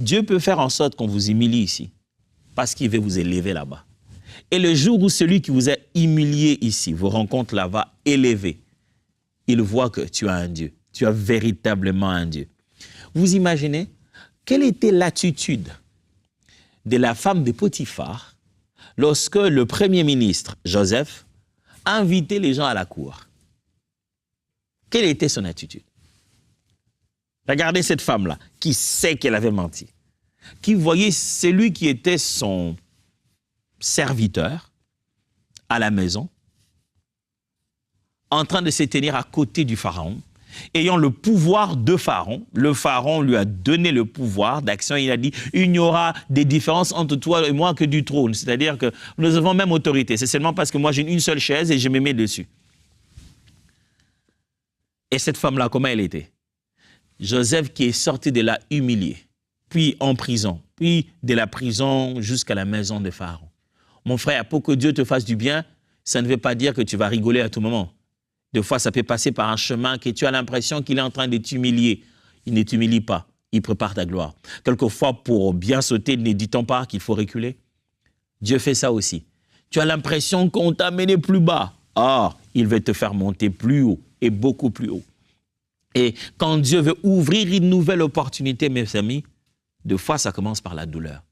Dieu peut faire en sorte qu'on vous humilie ici, parce qu'il veut vous élever là-bas. Et le jour où celui qui vous a humilié ici vous rencontre là-bas élevé, il voit que tu as un Dieu, tu as véritablement un Dieu. Vous imaginez, quelle était l'attitude de la femme de Potiphar lorsque le premier ministre, Joseph, a invité les gens à la cour? Quelle était son attitude? Regardez cette femme-là, qui sait qu'elle avait menti, qui voyait celui qui était son serviteur à la maison, en train de se tenir à côté du pharaon, ayant le pouvoir de Pharaon. Le Pharaon lui a donné le pouvoir d'action. Il a dit, il n'y aura des différences entre toi et moi que du trône. C'est-à-dire que nous avons même autorité. C'est seulement parce que moi j'ai une seule chaise et je me mets dessus. Et cette femme-là, comment elle était? Joseph qui est sorti de là humilié, puis en prison, puis de la prison jusqu'à la maison de Pharaon. Mon frère, pour que Dieu te fasse du bien, ça ne veut pas dire que tu vas rigoler à tout moment. Des fois, ça peut passer par un chemin que tu as l'impression qu'il est en train de t'humilier. Il ne t'humilie pas, il prépare ta gloire. Quelquefois, pour bien sauter, ne dit-on pas qu'il faut reculer? Dieu fait ça aussi. Tu as l'impression qu'on t'a mené plus bas. Or, il veut te faire monter plus haut et beaucoup plus haut. Et quand Dieu veut ouvrir une nouvelle opportunité, mes amis, des fois, ça commence par la douleur.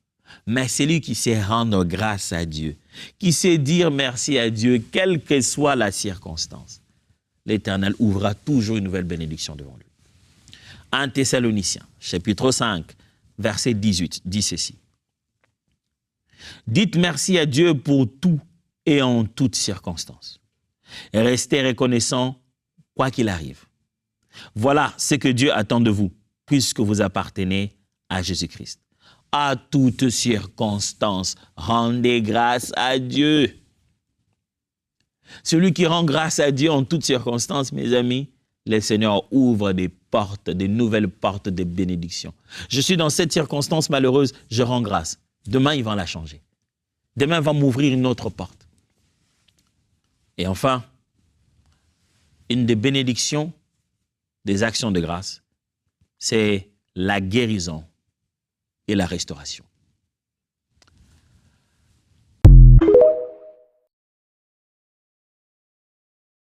Mais c'est lui qui sait rendre grâce à Dieu, qui sait dire merci à Dieu, quelle que soit la circonstance. L'Éternel ouvrira toujours une nouvelle bénédiction devant lui. 1 Thessaloniciens, chapitre 5, verset 18, dit ceci. Dites merci à Dieu pour tout et en toutes circonstances. Et restez reconnaissants quoi qu'il arrive. Voilà ce que Dieu attend de vous, puisque vous appartenez à Jésus-Christ. À toutes circonstances, rendez grâce à Dieu. Celui qui rend grâce à Dieu en toutes circonstances, mes amis, le Seigneur ouvre des portes, des nouvelles portes de bénédiction. Je suis dans cette circonstance malheureuse, je rends grâce. Demain, il va la changer. Demain, il va m'ouvrir une autre porte. Et enfin, une des bénédictions des actions de grâce, c'est la guérison et la restauration.